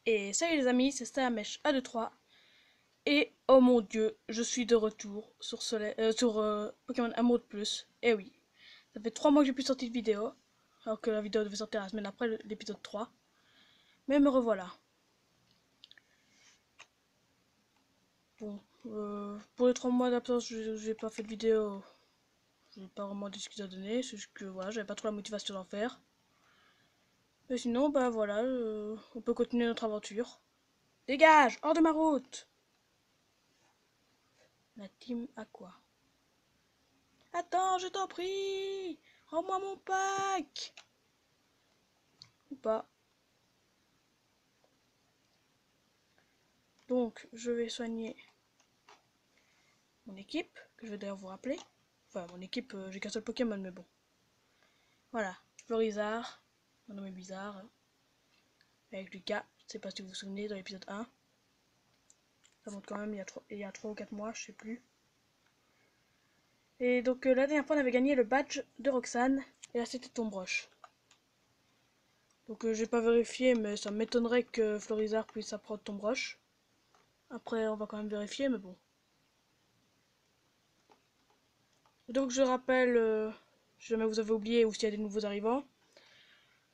Et salut les amis, c'est Stalamèche A23. Et oh mon dieu, je suis de retour sur, Pokémon Emerald Plus. Et oui, ça fait 3 mois que j'ai plus sorti de vidéo. Alors que la vidéo devait sortir la semaine après l'épisode 3. Mais me revoilà. Bon, pour les 3 mois d'absence, j'ai pas fait de vidéo. J'ai pas vraiment d'excuses à donner. C'est juste que voilà, j'avais pas trop la motivation d'en faire. Mais sinon, bah voilà, on peut continuer notre aventure. Dégage, hors de ma route! La team Aqua. Attends, je t'en prie! Rends-moi mon pack! Ou pas. Donc, je vais soigner mon équipe, que je vais d'ailleurs vous rappeler. Enfin, mon équipe, j'ai qu'un seul Pokémon, mais bon. Voilà, Florizard, mon nom est bizarre, avec Lucas, je sais pas si vous vous souvenez, dans l'épisode 1. Ça monte quand même il y a 3 ou 4 mois, je sais plus. Et donc, la dernière fois, on avait gagné le badge de Roxane, et là, c'était Tombroche. Donc, j'ai pas vérifié, mais ça m'étonnerait que Florizard puisse apprendre Tombroche. Après, on va quand même vérifier, mais bon. Donc je rappelle, si jamais vous avez oublié ou s'il y a des nouveaux arrivants,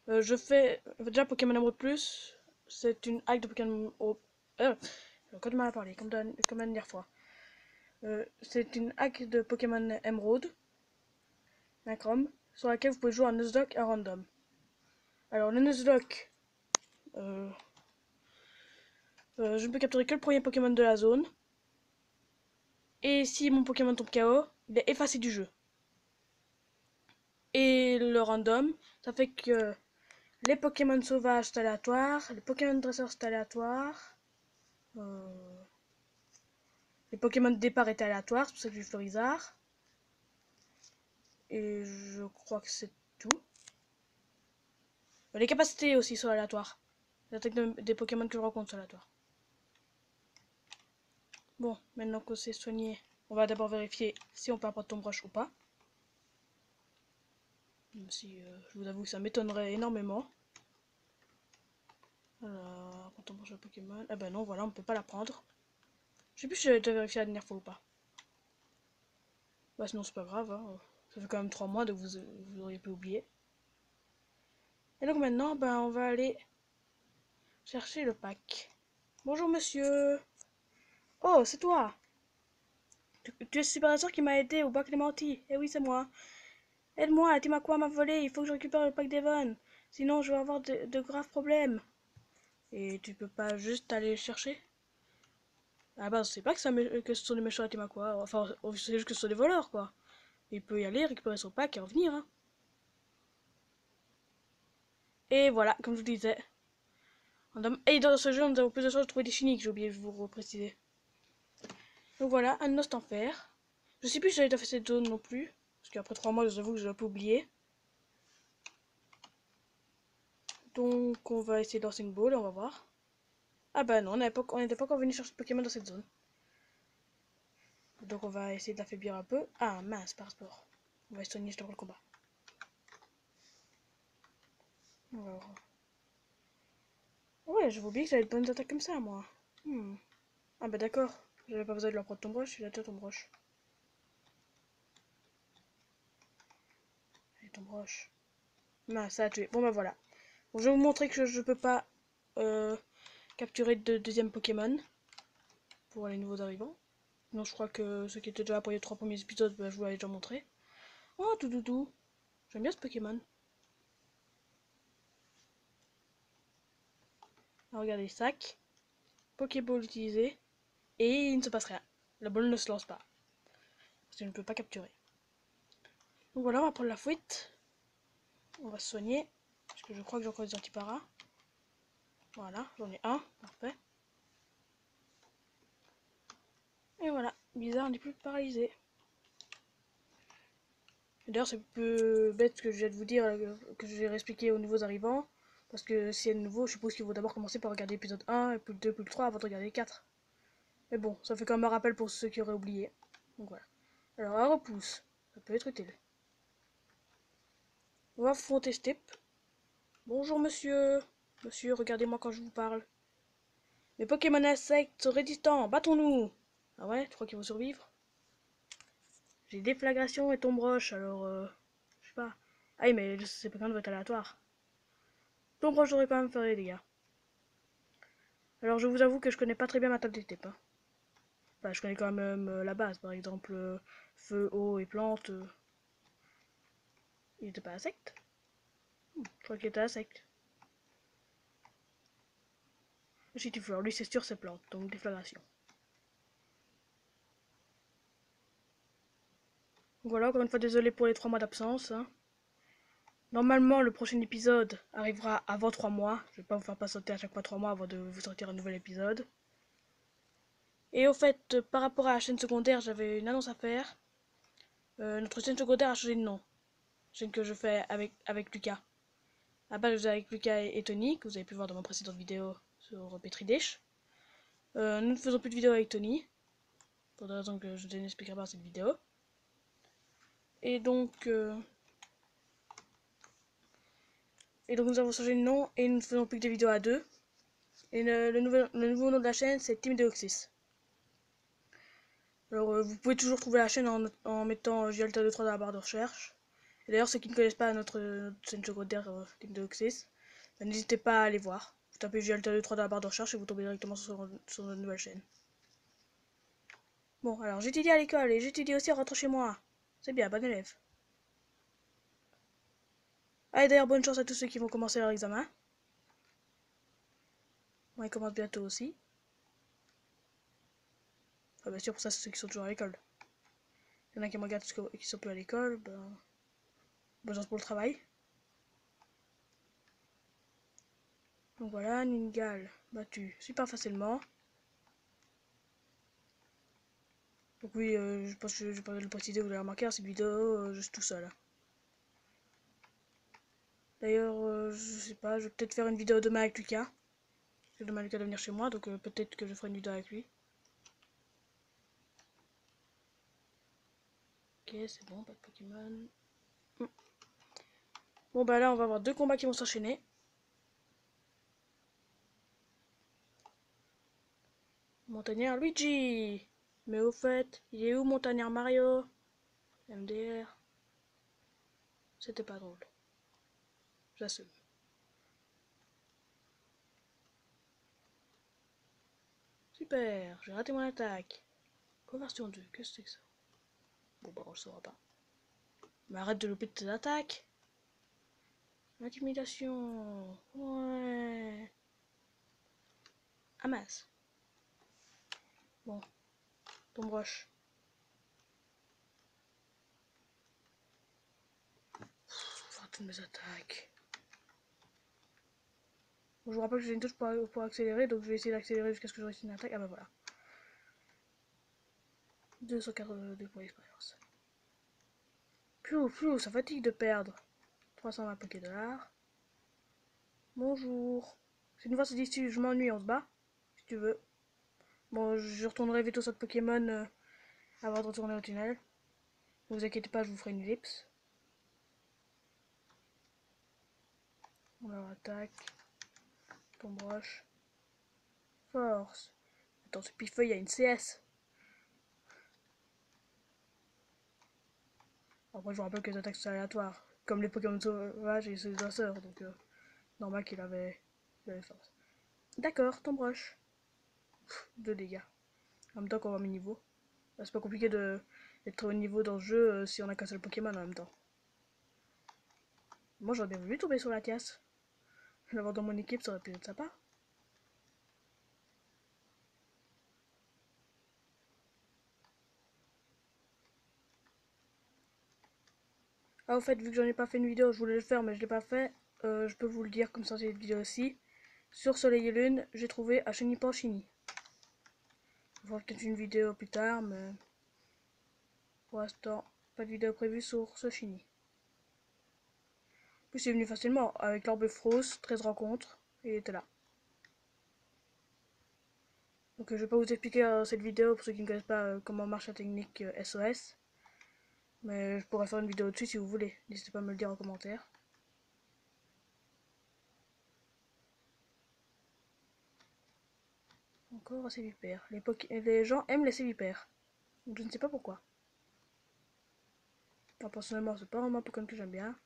je fais déjà Pokémon Emerald Plus, c'est une hack de Pokémon... Oh, j'ai encore du mal à parler, comme la dernière fois. C'est une hack de Pokémon Emerald, un Chrome, sur laquelle vous pouvez jouer un Nuzlocke à random. Alors le Nuzlocke, je ne peux capturer que le premier Pokémon de la zone, et si mon Pokémon tombe KO, il est effacé du jeu. Et le random, ça fait que les Pokémon sauvages c'est aléatoire, les Pokémon dresseurs c'est aléatoire, euh, les Pokémon de départ étaient aléatoires, c'est pour ça que j'ai Florizard. Et je crois que c'est tout. Les capacités aussi sont aléatoires. L'attaque des Pokémon que je rencontre sont aléatoires. Bon, maintenant qu'on s'est soigné, on va d'abord vérifier si on peut apprendre Tombroche ou pas. Même si je vous avoue que ça m'étonnerait énormément. Alors, apprendre Tombroche à Pokémon. Ah ben non, voilà, on peut pas l'apprendre. Je sais plus si j'avais déjà vérifié la dernière fois ou pas. Bah sinon c'est pas grave, hein. Ça fait quand même 3 mois, donc vous auriez pu oublier. Et donc maintenant, ben on va aller chercher le pack. Bonjour monsieur. Oh, c'est toi. Tu es ce superviseur qui m'a aidé au bac Clémenti. Eh oui, c'est moi. Aide-moi, la team Aqua m'a volé, il faut que je récupère le pack d'Evan. Sinon, je vais avoir de graves problèmes. Et tu peux pas juste aller le chercher? Ah bah, c'est pas que ce sont des méchants à la team Aqua. Enfin, c'est juste que ce sont des voleurs, quoi. Il peut y aller, récupérer son pack et revenir, hein. Et voilà, comme je vous disais. Et dans ce jeu, nous avons plus de chances de trouver des chiniques, j'ai oublié de vous préciser. Donc voilà, un Nost en fer. Je sais plus si j'avais déjà fait cette zone non plus. Parce qu'après 3 mois, je vous avoue que j'ai un peu oublié. Donc on va essayer de lancer une boule, on va voir. Ah bah non, on n'était pas encore venu chercher de Pokémon dans cette zone. Donc on va essayer de l'affaiblir un peu. Ah mince, par sport. On va se soigner juste avant le combat. On va voir. Ouais, j'avais oublié que j'avais de bonnes attaques comme ça, moi. Ah bah d'accord. J'avais pas besoin de leur prendre ton broche, il a déjà ton broche. Allez, ton broche. Mince, ça a tué. Bon bah voilà. Bon, je vais vous montrer que je peux pas capturer de deuxième Pokémon pour les nouveaux arrivants. Non, je crois que ceux qui étaient déjà là pour les 3 premiers épisodes, bah, je vous l'avais déjà montré. Oh, tout doudou. J'aime bien ce Pokémon. Alors, regardez, sac. Pokéball utilisé. Et il ne se passe rien. La balle ne se lance pas. Parce que je ne peux pas capturer. Donc voilà, on va prendre la fuite. On va se soigner. Parce que je crois que j'ai encore des antiparas. Voilà, j'en ai un. Parfait. Et voilà. Bizarre, on n'est plus paralysé. D'ailleurs, c'est un peu bête ce que je viens de vous dire, que je vais réexpliquer aux nouveaux arrivants. Parce que si y a de nouveau, je suppose qu'il faut d'abord commencer par regarder l'épisode 1, et puis le 2, puis le 3 avant de regarder le 4. Mais bon, ça fait quand même un rappel pour ceux qui auraient oublié. Donc voilà. Alors, un repousse. Ça peut être utile. On va affronter Step. Bonjour monsieur. Monsieur, regardez-moi quand je vous parle. Mes Pokémon insectes sont résistants, battons-nous! Ah ouais, tu crois qu'ils vont survivre? J'ai déflagration et tombe roche, alors je sais pas. Ah oui, mais ces Pokémon vont être aléatoires. Tombe roche j'aurais quand même fait des dégâts. Alors je vous avoue que je connais pas très bien ma table des types. Hein. Enfin, je connais quand même la base, par exemple feu, eau et plantes. Il était pas insecte? Je crois qu'il était insecte. Si tu fleurs, lui c'est sûr c'est plante, donc déflagration. Voilà, encore une fois désolé pour les 3 mois d'absence. Hein. Normalement le prochain épisode arrivera avant 3 mois. Je vais pas vous faire patienter à chaque fois 3 mois avant de vous sortir un nouvel épisode. Et au fait, par rapport à la chaîne secondaire, j'avais une annonce à faire. Notre chaîne secondaire a changé de nom. Chaîne que je fais avec Lucas. À base, je faisais avec Lucas et Tony, que vous avez pu voir dans ma précédente vidéo sur Petri Dish. Nous ne faisons plus de vidéos avec Tony, pour des raisons que je n'expliquerai pas dans cette vidéo. Et donc nous avons changé de nom et nous ne faisons plus que des vidéos à deux. Et le nouveau nom de la chaîne, c'est Team Deoxys. Alors vous pouvez toujours trouver la chaîne en mettant JLT23 dans la barre de recherche. Et d'ailleurs, ceux qui ne connaissent pas notre chaîne secondaire Team Deoxys, n'hésitez pas à aller voir. Vous tapez JLT23 dans la barre de recherche et vous tombez directement sur notre nouvelle chaîne. Bon, alors j'étudie à l'école et j'étudie aussi en rentrant chez moi. C'est bien, bon élève. Ah, et d'ailleurs, bonne chance à tous ceux qui vont commencer leur examen. Moi, ils commencent bientôt aussi. Ah, bien sûr, pour ça, c'est ceux qui sont toujours à l'école. Il y en a qui me regardent qui sont plus à l'école, ben, bonne chance pour le travail. Donc voilà, Ningal battu super facilement. Donc oui, je pense que je vais pas le préciser, vous l'avez remarqué dans cette vidéo, je suis tout seul. D'ailleurs, je sais pas, je vais peut-être faire une vidéo demain avec Lucas. Parce que demain Lucas doit venir chez moi, donc peut-être que je ferai une vidéo avec lui. Ok, c'est bon, pas de Pokémon. Bon bah là, on va avoir 2 combats qui vont s'enchaîner. Montagnard Luigi. Mais au fait, il est où Montagnard Mario? MDR. C'était pas drôle. J'assume. Super, j'ai raté mon attaque. Conversion 2, qu'est-ce que c'est que ça? Bon bah on le saura pas. Mais arrête de louper de tes attaques. Intimidation. Ouais. Amasse. Bon, tombe roche. Faire toutes mes attaques. Bon, je vous rappelle que j'ai une touche pour accélérer, donc je vais essayer d'accélérer jusqu'à ce que je réussisse une attaque. Ah bah voilà. 282 points d'expérience. Plus, ça fatigue de perdre. 320 Poké-Dollars. Bonjour. Si une fois c'est dit si je m'ennuie, on se bat. Si tu veux. Bon, je retournerai vite au centre Pokémon avant de retourner au tunnel. Ne vous inquiétez pas, je vous ferai une ellipse. On leur attaque. Tombe roche. Force. Attends, ce pifeuille a une CS. Après, je vous rappelle que les attaques sont aléatoires. Comme les Pokémon sauvages et ceux des chasseurs. Donc, normal qu'il avait force. D'accord, tombe roche. 2 dégâts. En même temps qu'on va mes niveaux. C'est pas compliqué d'être au niveau dans le jeu si on a qu'un seul Pokémon en même temps. Moi, j'aurais bien voulu tomber sur la Tias. L'avoir dans mon équipe, ça aurait pu être sympa. Ah, au fait, vu que j'en ai pas fait une vidéo, je voulais le faire, mais je l'ai pas fait. Je peux vous le dire comme ça, c'est une vidéo aussi. Sur Soleil et Lune, j'ai trouvé un Chenipan-Chini. On fera peut-être une vidéo plus tard, mais pour l'instant, pas de vidéo prévue sur ce Chini. En plus, c'est venu facilement avec l'orbe Frost, 13 rencontres, et il était là. Donc, je vais pas vous expliquer cette vidéo pour ceux qui ne connaissent pas comment marche la technique SOS. Mais je pourrais faire une vidéo dessus si vous voulez. N'hésitez pas à me le dire en commentaire. Encore Sévipère. Les gens aiment les Sévipères. Donc je ne sais pas pourquoi. Moi, personnellement, c'est pas vraiment un Pokémon que j'aime bien.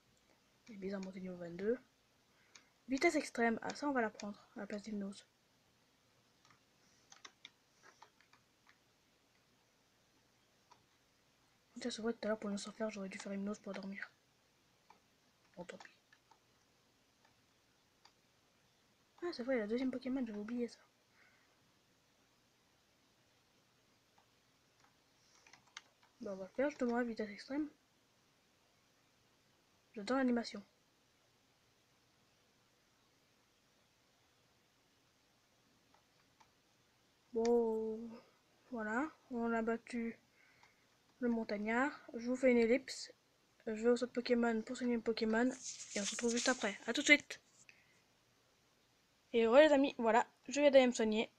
Il est bizarre monté niveau 22. Vitesse extrême. Ah, ça, on va la prendre à la place d'hypnose. Tiens, c'est vrai, tout à l'heure, pour ne s'en faire, j'aurais dû faire hypnose pour dormir. Bon, tant pis. Ah, c'est vrai, la deuxième Pokémon, j'avais oublié ça. Bah, on va le faire justement à vitesse extrême. J'adore l'animation. Bon, voilà, on a battu le montagnard. Je vous fais une ellipse. Je vais au centre Pokémon pour soigner le Pokémon. Et on se retrouve juste après. A tout de suite. Et ouais les amis, voilà, je viens d'aller me soigner.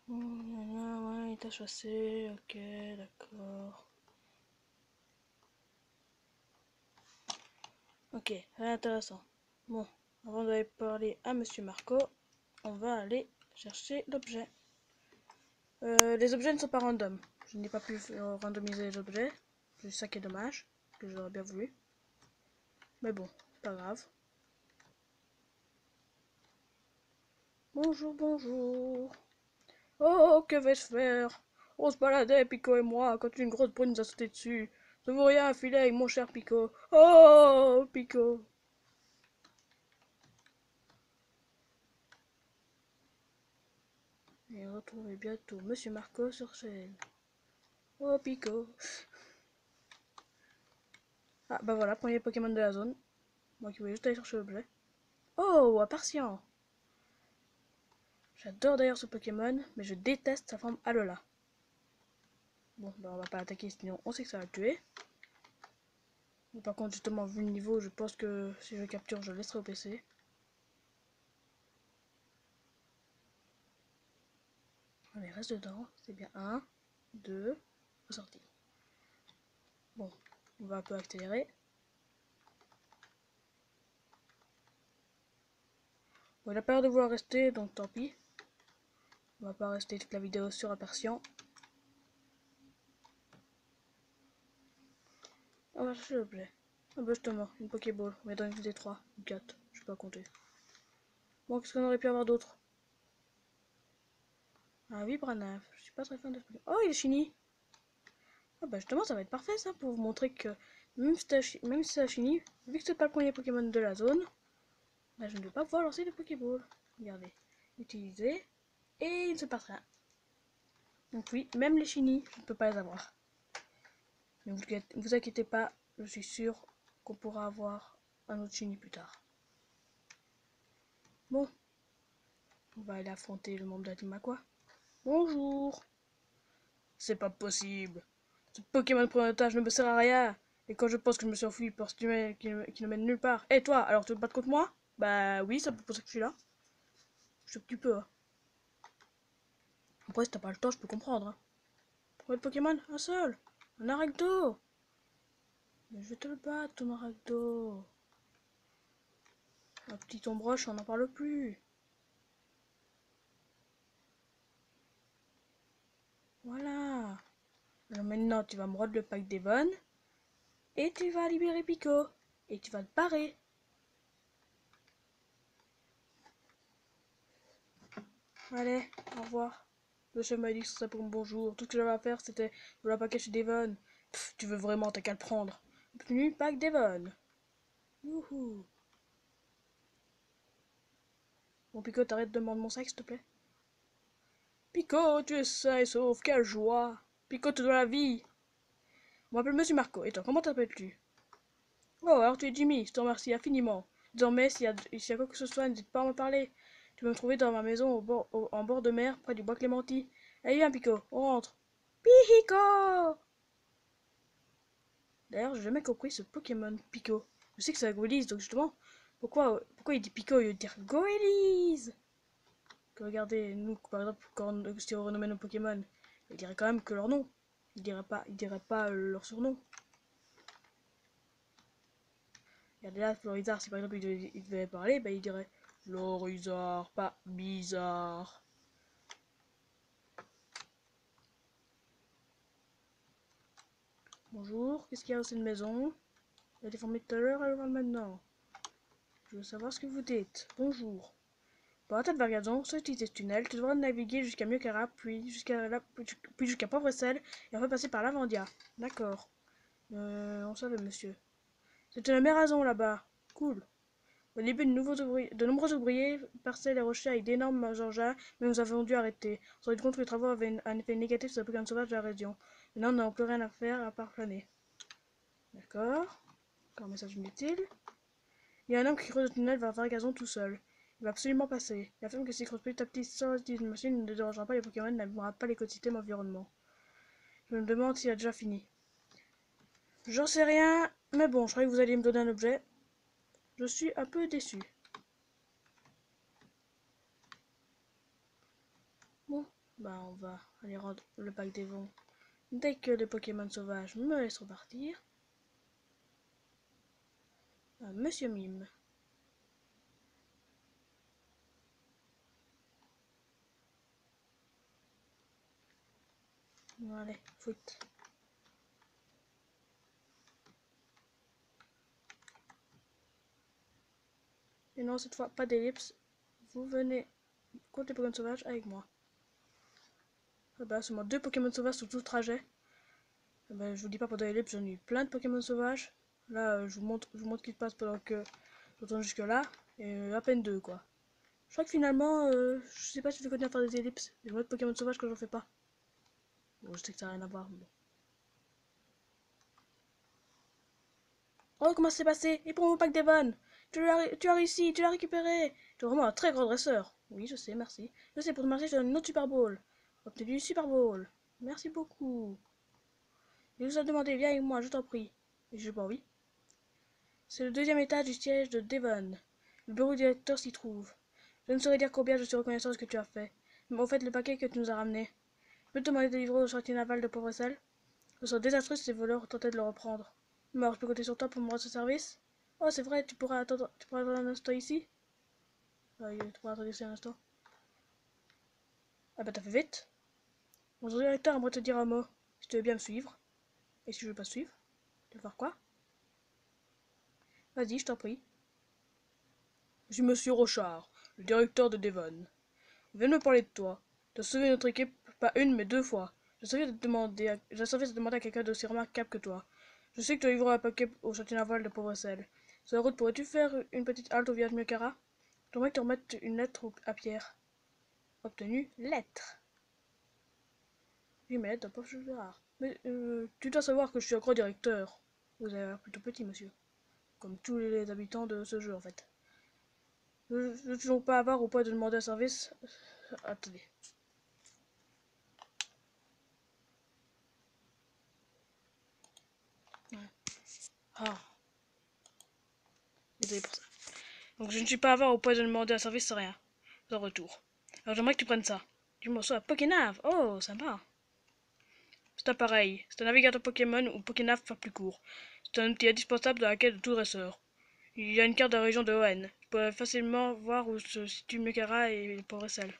Ouais, il t'a chassé, ok, d'accord. Ok, c'est intéressant. Bon, avant d'aller parler à Monsieur Marco, on va aller chercher l'objet. Les objets ne sont pas random. Je n'ai pas pu randomiser les objets. C'est ça qui est dommage, que j'aurais bien voulu. Mais bon, c'est pas grave. Bonjour, bonjour. Oh, que vais-je faire? On se baladait, Pico et moi, quand une grosse brune nous a sauté dessus. Je ne veux rien filer avec mon cher Pico. Oh, Pico. Et retrouvez bientôt Monsieur Marco sur scène. Oh, Pico. Ah, bah voilà, premier Pokémon de la zone. Moi qui voulais juste aller chercher l'objet. Oh, Appartient. J'adore d'ailleurs ce Pokémon, mais je déteste sa forme Alola. Bon, bah on va pas l'attaquer, sinon on sait que ça va le tuer. Mais par contre, justement, vu le niveau, je pense que si je le capture, je le laisserai au PC. Allez, reste dedans. C'est bien. 1, 2, ressorti. Bon, on va un peu accélérer. Bon, il a pas l'air de vouloir rester, donc tant pis. On va pas rester toute la vidéo sur Appartient. On va chercher l'objet. Ah bah justement, une Pokéball. On est dans une D3 ou 4, je sais pas compter. Bon, qu'est-ce qu'on aurait pu avoir d'autre? Ah oui, Branaf. Je suis pas très fan de ce Pokémon. Oh, il est Shiny. Ah bah justement, ça va être parfait ça pour vous montrer que même si c'est Shiny, vu que c'est pas le premier Pokémon de la zone, bah, je ne vais pas pouvoir lancer de Pokéball. Regardez. Utiliser. Et il ne se passe rien. Donc oui, même les Shiny, je ne peux pas les avoir. Mais vous inquiétez pas, je suis sûr qu'on pourra avoir un autre Shiny plus tard. Bon, on va aller affronter le membre de la team Aqua. Bonjour. C'est pas possible. Ce Pokémon pris en otage ne me sert à rien. Et quand je pense que je me suis enfui par ce tunnel qui ne mène nulle part. Et toi, alors tu veux te battre contre moi? Bah oui, c'est pour ça que je suis là. Je sais que tu peux. Hein. Après, si t'as pas le temps, je peux comprendre. Hein. Combien de Pokémon? Un seul. Un Aracdo. Mais je vais te le battre, ton Aracdo. Un petit ombroche, on n'en parle plus. Voilà. Alors maintenant, tu vas me rendre le pack d'Evon. Et tu vas libérer Pico. Et tu vas te barrer. Allez, au revoir. Le chef m'a dit que ce serait pour mon bonjour. Tout ce que j'avais à faire, c'était de la paquet chez Devon. Tu veux vraiment, t'as qu'à le prendre. Obtenu pack Devon. Youhou. Bon, Pico, t'arrêtes de mordre mon sac, s'il te plaît. Pico, tu es sain et sauf, quelle joie. Pico te doit la vie. On m'appelle Monsieur Marco. Et toi, comment t'appelles-tu? Oh, alors tu es Jimmy, je te remercie infiniment. Désormais, s'il y a quoi que ce soit, n'hésite pas à me parler. Tu peux me trouver dans ma maison en bord de mer, près du bois Clémenti. Allez, viens, Pico, on rentre. Pico! D'ailleurs, j'ai jamais compris ce Pokémon Pico. Je sais que c'est Goélize, donc justement, pourquoi il dit Pico au lieu de dire Goélize? Regardez, nous, par exemple, si on renommait nos Pokémon, il dirait quand même que leur nom. Il dirait pas leur surnom. Regardez là, Florizard, si par exemple il devait parler, bah, il dirait Florizard, pas bizarre. Bonjour, qu'est-ce qu'il y a au sein de maison? Elle a été formée tout à l'heure, elle va maintenant. Je veux savoir ce que vous dites. Bonjour. Pour la tête Vargazon, sans utiliser ce tunnel, tu devras naviguer jusqu'à Miokara, puis jusqu'à Pauvrecelle, et enfin passer par l'Avandia. D'accord. On savait, monsieur. C'était la même raison là-bas. Cool. Au début, de nombreux ouvriers perçaient les rochers avec d'énormes engins, mais nous avons dû arrêter. On s'est rendu compte que les travaux avaient un effet négatif sur la population sauvage de la région. Maintenant, nous n'avons plus rien à faire à part planer. D'accord. Encore un message inutile. Il y a un homme qui creuse le tunnel vers Vargazon tout seul. Il va absolument passer. Il affirme que s'il creuse petit à petit sans utiliser une machine, il ne dérangera pas les Pokémon et n'abîmera pas l'écosystème environnement. Je me demande s'il a déjà fini. J'en sais rien, mais bon, je croyais que vous alliez me donner un objet. Je suis un peu déçu. Bon, bah on va aller rendre le pack des vents. Dès que les Pokémon sauvages me laissent repartir. Monsieur Mime. Bon, allez, foot. Et non, cette fois, pas d'ellipse. Vous venez contre les Pokémon sauvages avec moi. Ah bah, seulement 2 Pokémon sauvages sur tout le trajet. Ah bah, je vous dis pas, pendant l'ellipse, j'en ai eu plein de Pokémon sauvages. Là, je vous montre ce qui se passe pendant que j'entends jusque là. Et à peine 2 quoi. Je crois que finalement, je sais pas si je vais continuer à faire des ellipses. J'ai moins de Pokémon sauvages que j'en fais pas. Bon, je sais que ça n'a rien à voir, mais bon. Oh, comment ça s'est passé? Et pour mon pack Devon? Tu as réussi, tu l'as récupéré. Tu es vraiment un très grand dresseur. Oui, je sais, merci. Je sais, pour te remercier, je te donne une autre Super Bowl. Obtenu du Super Bowl. Merci beaucoup. Il vous a demandé, viens avec moi, je t'en prie. Et je pas oui. C'est le deuxième étage du siège de Devon. Le bureau du directeur s'y trouve. Je ne saurais dire combien je suis reconnaissant de ce que tu as fait. Mais au fait, le paquet que tu nous as ramené. Je peux te demander de livrer au chantier naval de Pauvrecelle? Ce serait désastreux si ces voleurs tentaient de le reprendre. Mais alors, je peux compter sur toi pour me rendre ce service? Oh, c'est vrai, tu pourras attendre un instant ici? Tu pourras attendre ici un instant. Ah bah, t'as fait vite. Mon directeur aimerait te dire un mot. Si tu veux bien me suivre. Et si je veux pas suivre? Tu veux faire quoi? Vas-y, je t'en prie. Je suis Monsieur Rochard, le directeur de Devon. Viens me parler de toi. Tu as sauvé notre équipe pas une mais 2 fois. J'ai servi de demander à quelqu'un d'aussi remarquable que toi. Je sais que tu as livré un paquet au chantier naval de Pauvrecelle. Sur la route, pourrais-tu faire une petite halte au village Miokara? J'aimerais que tu remettes une lettre à Pierre. Obtenu, lettre. Oui, mais lettre, pas chose rare. Mais tu dois savoir que je suis un grand directeur. Vous avez l'air plutôt petit, monsieur. Comme tous les habitants de ce jeu, en fait. Je ne veux toujours pas avoir au point de demander un service. Attendez. Ouais. Ah, désolé pour ça. Donc je ne suis pas avare au point de demander un service sans rien. En retour. Alors j'aimerais que tu prennes ça. Du morceau à Pokénav. Oh, sympa. C'est un pareil. C'est un navigateur Pokémon ou Pokénav pas plus court. C'est un outil indispensable dans la quête de tout dresseur. Il y a une carte de la région de Hoenn. Tu peux facilement voir où se situe Mekara et Povressel.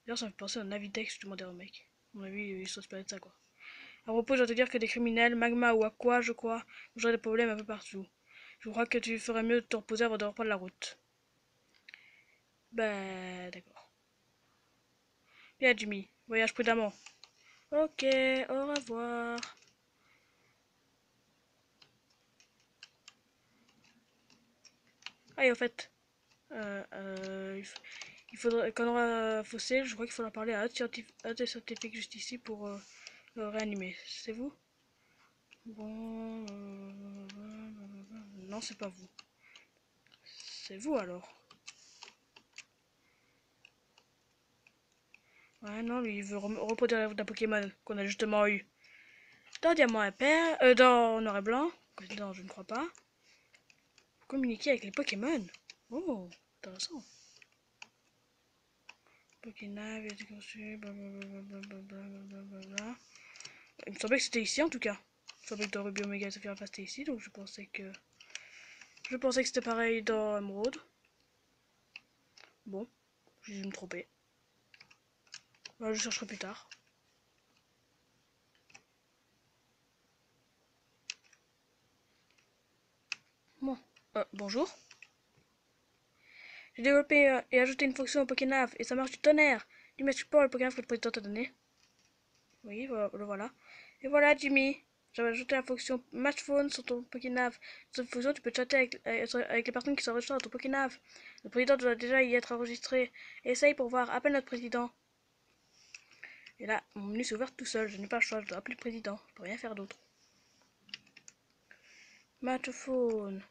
D'ailleurs, ça me fait penser à un Navidex, je demandais au mec. À mon avis, ils sont inspirés de ça, quoi. À propos, je dois te dire que des criminels, Magma ou Aqua, je crois, j'aurais des problèmes un peu partout. Je crois que tu ferais mieux de te reposer avant de reprendre la route. Bah, d'accord. Bien, Jimmy, voyage prudemment. Ok, au revoir. Ah, et en fait, il faudrait, quand on aura Fossile, je crois qu'il faudra parler à un des scientifiques juste ici pour le réanimer. C'est vous? Bon, non, c'est pas vous. C'est vous alors. Ouais, non, lui, il veut reproduire d'un Pokémon qu'on a justement eu. Dans Diamant Impair, dans Noir et Blanc. Non, je ne crois pas. Communiquer avec les Pokémon. Oh, intéressant. Pokénav, il a été conçu, blablabla. Il me semblait que c'était ici en tout cas. Il me semblait que dans Ruby Omega Sapphire c'était ici, donc je pensais que c'était pareil dans Emerald. Bon, j'ai dû me tromper. Voilà, je chercherai plus tard. Bon, bonjour. J'ai développé et ajouté une fonction au Pokénav et ça marche du tonnerre. Dis-moi, tu peux le Pokénav que le président t'a donné. Oui, le voilà. Et voilà, Jimmy. J'avais ajouté la fonction Match Phone sur ton Pokénav. Sur cette fonction, tu peux chatter avec les personnes qui sont enregistrées dans ton Pokénav. Le président doit déjà y être enregistré. Essaye pour voir. Appelle notre président. Et là, mon menu s'est ouvert tout seul. Je n'ai pas le choix. Je dois appeler le président. Je peux rien faire d'autre. Match Phone.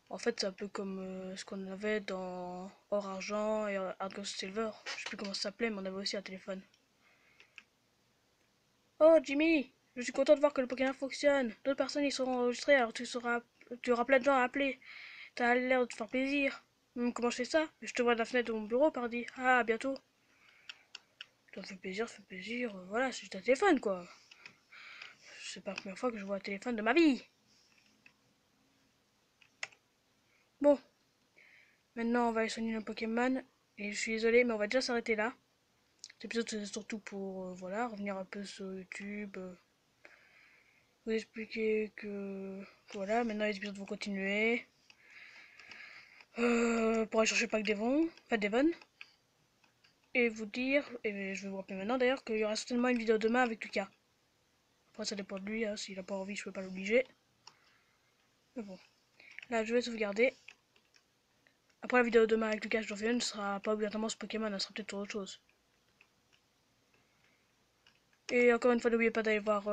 En fait, c'est un peu comme ce qu'on avait dans Or Argent et Argos Silver. Je sais plus comment ça s'appelait, mais on avait aussi un téléphone. Oh, Jimmy, je suis content de voir que le Pokémon fonctionne. D'autres personnes y seront enregistrées, alors tu auras plein de gens à appeler. T'as l'air de te faire plaisir. Comment je fais ça? Je te vois de la fenêtre de mon bureau, pardi. Ah, à bientôt. Ça me fait plaisir, ça fait plaisir. Voilà, c'est juste un téléphone, quoi. C'est pas la première fois que je vois un téléphone de ma vie. Bon, maintenant on va aller soigner nos Pokémon. Et je suis désolée, mais on va déjà s'arrêter là. Cet épisode c'est surtout pour voilà, revenir un peu sur YouTube. Vous expliquer que voilà, maintenant les épisodes vont continuer. Pour aller chercher Pack Devon, enfin Devon. Et vous dire, et je vais vous rappeler maintenant d'ailleurs, qu'il y aura certainement une vidéo demain avec Lucas. Après ça dépend de lui, hein, s'il a pas envie je peux pas l'obliger. Mais bon, là je vais sauvegarder. Après la vidéo demain avec Lucas je ne sera pas obligatoirement sur Pokémon, elle sera peut-être sur autre chose. Et encore une fois, n'oubliez pas d'aller voir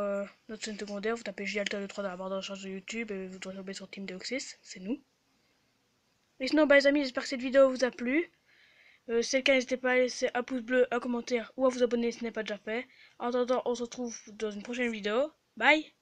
notre chaîne secondaire. Vous tapez JLTL3 dans la barre de recherche de YouTube et vous tomber sur Team Deoxys, c'est nous. Et sinon, bah les amis, j'espère que cette vidéo vous a plu. Si c'est le cas, n'hésitez pas à laisser un pouce bleu, un commentaire ou à vous abonner si ce n'est pas déjà fait. En attendant, on se retrouve dans une prochaine vidéo. Bye!